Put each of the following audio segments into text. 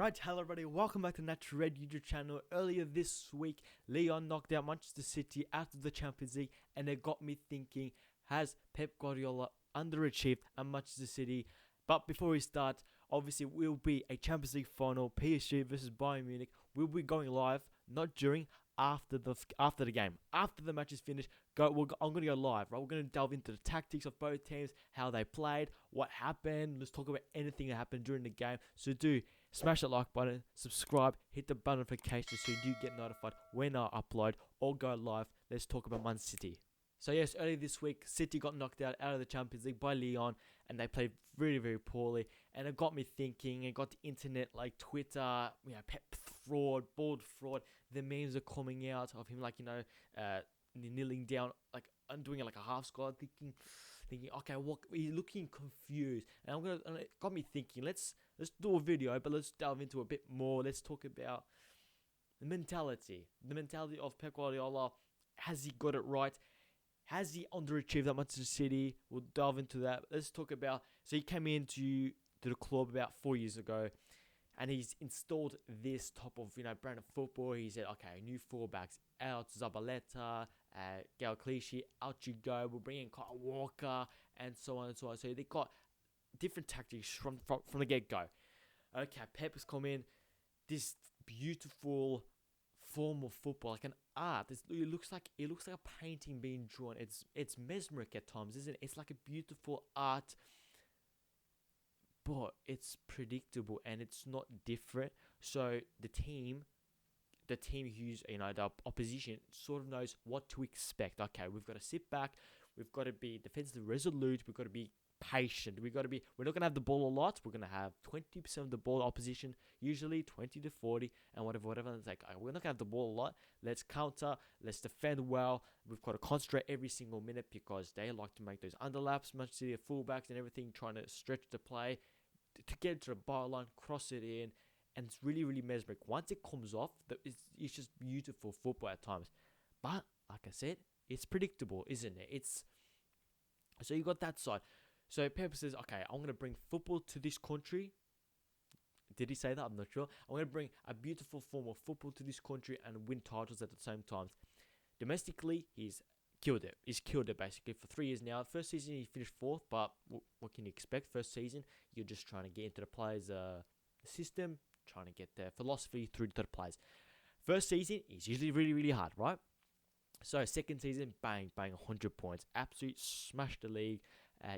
Right, hello everybody, welcome back to Natural Red YouTube channel. Earlier this week, Leon knocked out Manchester City out of the Champions League, and it got me thinking, has Pep Guardiola underachieved at Manchester City? But before we start, obviously it will be a Champions League final, PSG versus Bayern Munich. We'll be going live, not during, after the game. After the match is finished, I'm going to go live, right? We're going to delve into the tactics of both teams, how they played, what happened. Let's talk about anything that happened during the game. So do smash that like button, subscribe, hit the bell notification so you do get notified when I upload or go live. Let's talk about Man City. So yes, earlier this week, City got knocked out of the Champions League by Lyon, and they played very, very poorly. And it got me thinking. It got the internet, like Twitter, Pep fraud, board fraud. The memes are coming out of him, kneeling down, like undoing it like a half squat, thinking, okay, what? He's looking confused, and it got me thinking. Let's do a video, but let's delve into a bit more. Let's talk about the mentality of Pep Guardiola. Has he got it right? Has he underachieved at Manchester City? We'll delve into that. Let's talk about. So he came into the club about 4 years ago, and he's installed this type of brand of football. He said, okay, new fullbacks out, Zabaleta, Gal Clichy, out you go. We'll bring in Kyle Walker, and so on and so on. So they got different tactics from the get go. Okay, Pep has come in. This beautiful form of football, like an art. It looks like a painting being drawn. It's mesmeric at times, isn't it? It's like a beautiful art, but it's predictable and it's not different. So the team who's the opposition sort of knows what to expect. Okay, we've got to sit back. We've got to be defensively resolute. We've got to be patient. We're not gonna have the ball a lot. We're gonna have 20% of the ball opposition, usually 20 to 40, and whatever. And it's like, we're not gonna have the ball a lot. Let's counter. Let's defend well. We've got to concentrate every single minute because they like to make those underlaps. Manchester City fullbacks and everything, trying to stretch the play to get to the byline, cross it in, and it's really, really mesmeric. Once it comes off, it's just beautiful football at times. But like I said, it's predictable, isn't it? So you got that side. So Pep says, okay, I'm going to bring football to this country. Did he say that? I'm not sure. I'm going to bring a beautiful form of football to this country and win titles at the same time. Domestically, he's killed it. He's killed it basically for 3 years now. First season, he finished 4th, but what can you expect? First season, you're just trying to get into the players' system, trying to get their philosophy through to the players. First season is usually really, really hard, right? So second season, bang, 100 points. Absolutely smashed the league.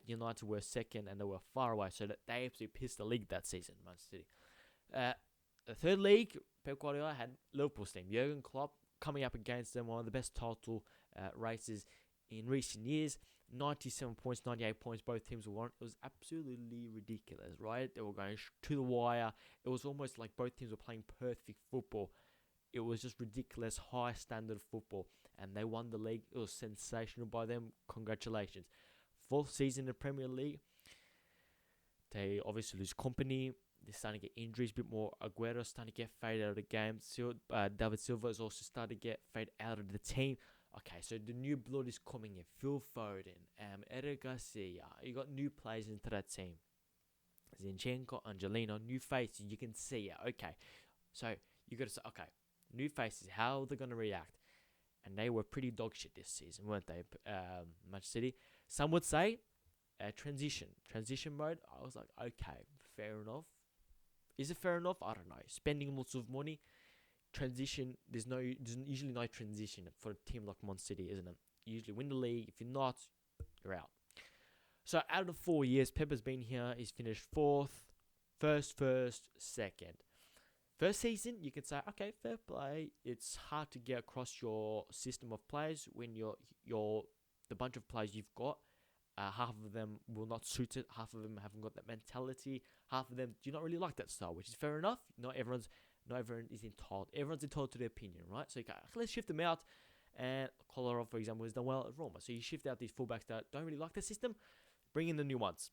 United were second and they were far away, so that they absolutely pissed the league that season, Manchester City. The third league, Pep Guardiola had Liverpool's team, Jurgen Klopp, coming up against them, one of the best title races in recent years. 97 points, 98 points, both teams were won. It was absolutely ridiculous, right? They were going to the wire. It was almost like both teams were playing perfect football. It was just ridiculous, high standard football, and they won the league. It was sensational by them. Congratulations. 4th season in the Premier League, they obviously lose company. They're starting to get injuries, a bit more. Aguero starting to get faded out of the game. David Silva is also starting to get faded out of the team. Okay, so the new blood is coming in. Phil Foden, Eric Garcia. You got new players into that team. Zinchenko, Angelino, new faces. You can see it. Okay, so you got to say, okay, new faces. How are they going to react? And they were pretty dog shit this season, weren't they? Manchester City. Some would say transition mode. I was like, okay, fair enough. Is it fair enough? I don't know. Spending lots of money. Transition. There's usually no transition for a team like Man City, isn't it? You usually win the league. If you're not, you're out. So out of the 4 years, Pep has been here. He's finished 4th, first, second. First season, you can say, okay, fair play. It's hard to get across your system of players when the bunch of players you've got. Half of them will not suit it. Half of them haven't got that mentality. Half of them do not really like that style, which is fair enough. Not everyone is entitled. Everyone's entitled to their opinion, right? So let's shift them out. And Kolarov, for example, has done well at Roma. So you shift out these fullbacks that don't really like the system, bring in the new ones.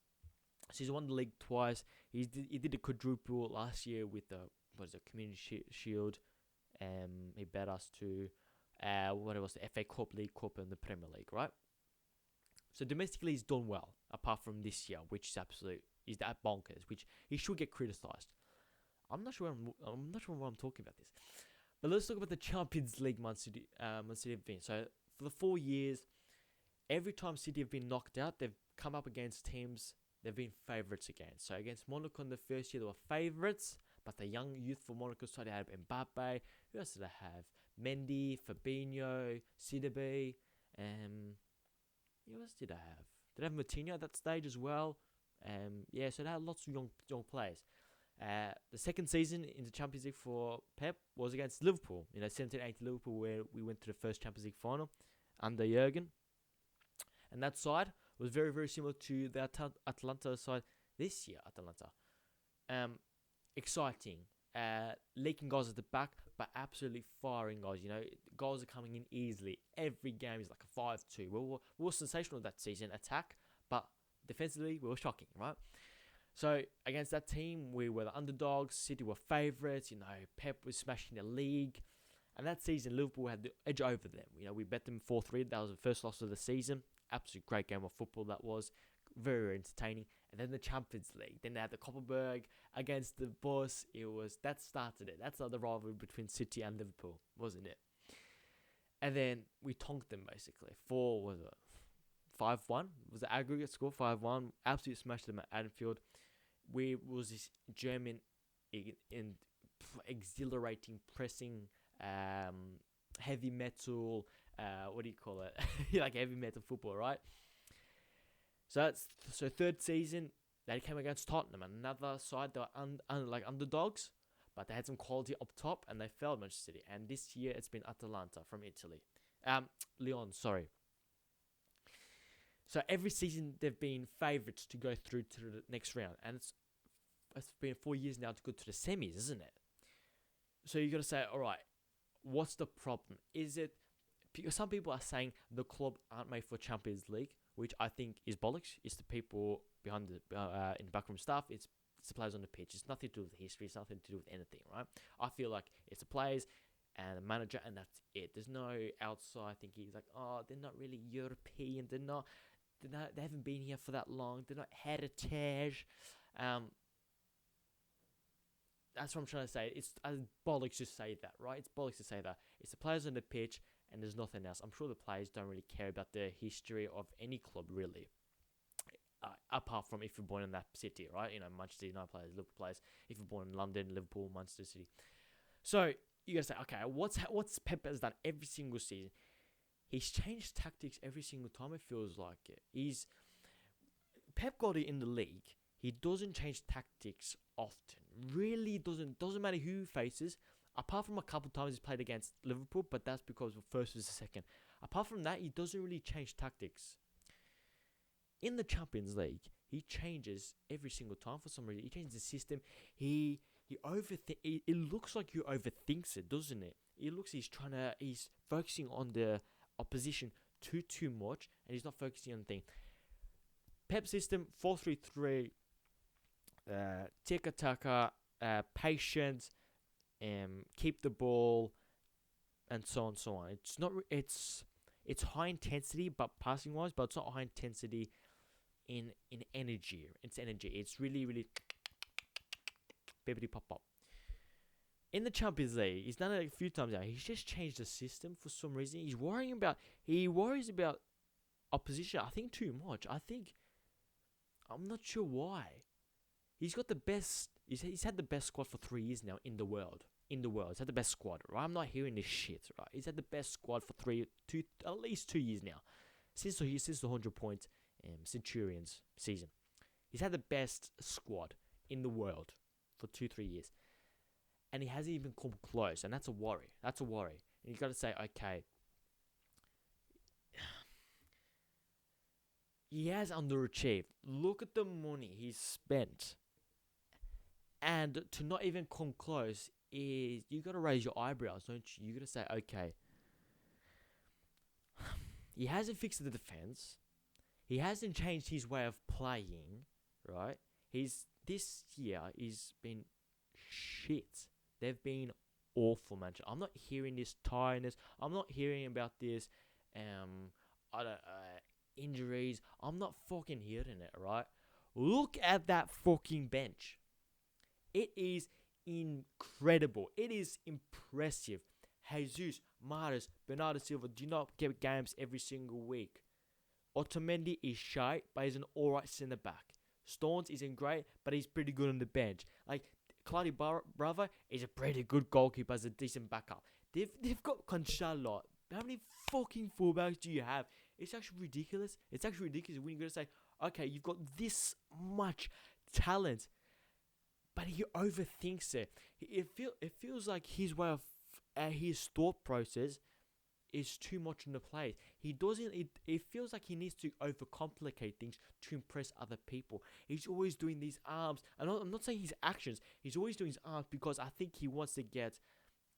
So he's won the league twice. He did a quadruple last year with the Community Shield. He beat us to the FA Cup, League Cup, and the Premier League, right? So domestically, he's done well, apart from this year, which is that bonkers, which he should get criticised. I'm not sure why I'm talking about this. But let's talk about the Champions League Man City have been. So for the 4 years, every time City have been knocked out, they've come up against teams they've been favourites against. So against Monaco in the first year, they were favourites, but the young youthful Monaco side had Mbappe. Who else did they have? Mendy, Fabinho, Sidibe, who else did they have? Did they have Moutinho at that stage as well? Yeah, so they had lots of young players. The second season in the Champions League for Pep was against Liverpool. 17-18 Liverpool, where we went to the first Champions League final under Jurgen. And that side was very, very similar to the Atalanta side this year. Exciting. Leaking goals at the back, but absolutely firing goals. Goals are coming in easily. Every game is like a 5-2. We were sensational that season, attack, but defensively we were shocking, right? So against that team, we were the underdogs. City were favourites. Pep was smashing the league. And that season, Liverpool had the edge over them. We bet them 4-3. That was the first loss of the season. Absolute great game of football that was. Very, very entertaining. And then the Champions League. Then they had the Copperberg against the boss. That started it. That's the rivalry between City and Liverpool, wasn't it? And then we tonked them basically. 5-1 was the aggregate score. 5-1. Absolutely smashed them at Anfield. We was this German in exhilarating pressing, heavy metal. What do you call it? Like heavy metal football, right? So third season they came against Tottenham, another side that were like underdogs, but they had some quality up top and they failed Manchester City. And this year it's been Atalanta from Italy, Lyon, sorry. So every season they've been favourites to go through to the next round, and it's been 4 years now to go to the semis, isn't it? So you got to say, all right, what's the problem? Is it because some people are saying the club aren't made for Champions League, which I think is bollocks. It's the people behind in the backroom staff. It's the players on the pitch. It's nothing to do with history. It's nothing to do with anything, right? I feel like it's the players and the manager, and that's it. There's no outside thinking. It's like, oh, they're not really European. They haven't been here for that long. They're not heritage. That's what I'm trying to say. It's bollocks to say that, right? It's bollocks to say that. It's the players on the pitch, and there's nothing else. I'm sure the players don't really care about the history of any club, really. Apart from if you're born in that city, right? Manchester United players, Liverpool players. If you're born in London, Liverpool, Manchester City. So you gotta say, okay, what's Pep has done every single season? He's changed tactics every single time. It feels like it. Pep Guardiola in the league. He doesn't change tactics often. Really doesn't. Doesn't matter who he faces. Apart from a couple times he's played against Liverpool, but that's because of first versus second. Apart from that, he doesn't really change tactics. In the Champions League, he changes every single time for some reason. He changes the system. He it looks like he overthinks it, doesn't it? He's focusing on the opposition too much, and he's not focusing on the thing. Pep system 4-3-3, tiki-taka, patient, keep the ball, and so on, so on. It's not. It's high intensity, but passing wise, but it's not high intensity in energy. It's energy. It's really bippity pop pop. In the Champions League, he's done it a few times now. He's just changed the system for some reason. He worries about opposition. I think too much. I'm not sure why. He's got the best. He's had the best squad for 3 years now in the world. He's had the best squad, right? I'm not hearing this shit, right? He's had the best squad for at least 2 years now, since the 100-point Centurions season. He's had the best squad in the world for 2-3 years, and he hasn't even come close, and that's a worry. And you got to say, okay, he has underachieved. Look at the money he's spent, and to not even come close is, you got to raise your eyebrows, don't you? You got to say, okay, he hasn't fixed the defense. He hasn't changed his way of playing, right? This year he's been shit. They've been awful, man. I'm not hearing this tiredness. I'm not hearing about this injuries. I'm not fucking hearing it, right? Look at that fucking bench. It is incredible. It is impressive. Jesus, Mahrez, Bernardo Silva do not get games every single week. Otamendi is shy, but he's an alright centre back. Stones isn't great, but he's pretty good on the bench. Like, Claudio Bravo is a pretty good goalkeeper as a decent backup. They've got Cancelo. How many fucking fullbacks do you have? It's actually ridiculous. It's actually ridiculous when you're going to say, okay, you've got this much talent, but he overthinks it. It feels like his way of his thought process is too much in the play. He doesn't. It feels like he needs to overcomplicate things to impress other people. He's always doing these arms. I'm not saying his actions. He's always doing his arms because I think he wants to get.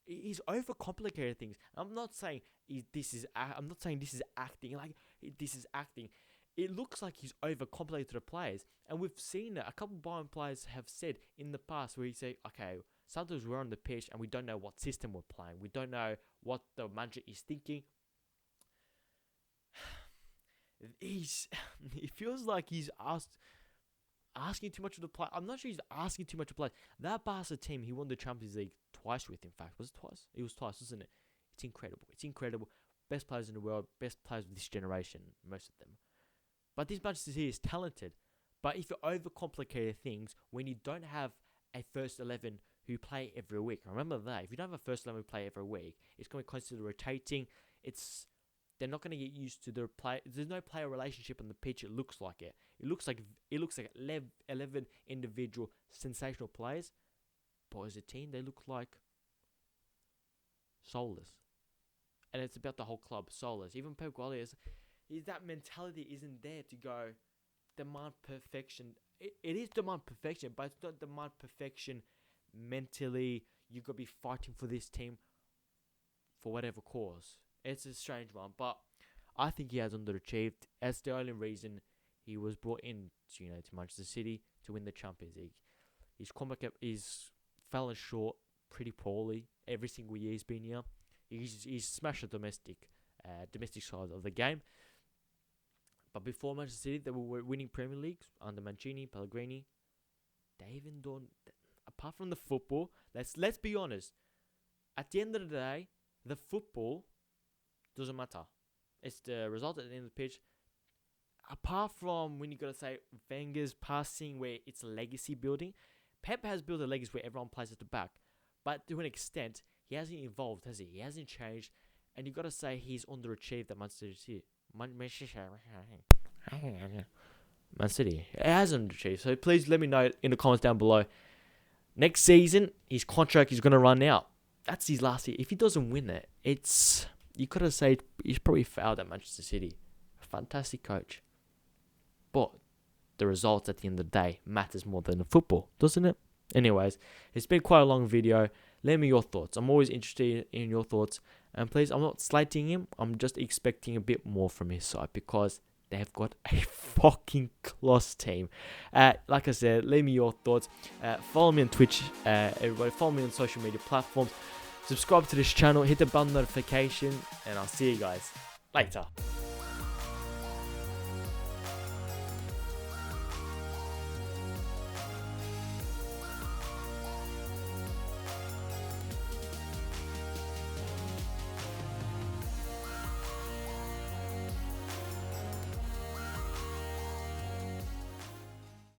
He's overcomplicated things. I'm not saying this is acting. Like, this is acting. It looks like he's overcomplicated the players, and we've seen it. A couple of Bayern players have said in the past where he say, okay, sometimes we're on the pitch and we don't know what system we're playing. We don't know what the manager is thinking. It feels like he's asking too much of the play. I'm not sure he's asking too much of the play. That Barca team, he won the Champions League twice with, in fact. Was it twice? It was twice, wasn't it? It's incredible. It's incredible. Best players in the world, best players of this generation, most of them. But this Manchester City is talented. But if you overcomplicate things, when you don't have a first 11 who play every week, remember that. If you don't have a first 11 who play every week, it's going to consider rotating. They're not going to get used to the play. There's no player relationship on the pitch. It looks like it. It looks like 11 individual sensational players, but as a team, they look like soulless. And it's about the whole club, soulless. Even Pep Guardiola, that mentality isn't there to go demand perfection. It is demand perfection, but it's not demand perfection mentally. You got to be fighting for this team for whatever cause. It's a strange one, but I think he has underachieved. That's the only reason he was brought in to Manchester City to win the Champions League. He's fallen short pretty poorly every single year he's been here. He's smashed the domestic side of the game. But before Manchester City, they were winning Premier Leagues under Mancini, Pellegrini. They even don't. Apart from the football, let's be honest. At the end of the day, the football doesn't matter. It's the result at the end of the pitch. Apart from when you got to say Wenger's passing, where it's legacy building, Pep has built a legacy where everyone plays at the back. But to an extent, he hasn't evolved, has he? He hasn't changed. And you got to say he's underachieved at Manchester City. Man City. It has underachieved. So please let me know in the comments down below. Next season, his contract is going to run out. That's his last year. If he doesn't win it, you could have said he's probably failed at Manchester City. Fantastic coach. But the results at the end of the day matters more than the football, doesn't it? Anyways, it's been quite a long video. Let me your thoughts. I'm always interested in your thoughts. And please, I'm not slating him. I'm just expecting a bit more from his side because they've got a fucking close team. Like I said, leave me your thoughts. Follow me on Twitch. Everybody, follow me on social media platforms. Subscribe to this channel. Hit the bell notification. And I'll see you guys later.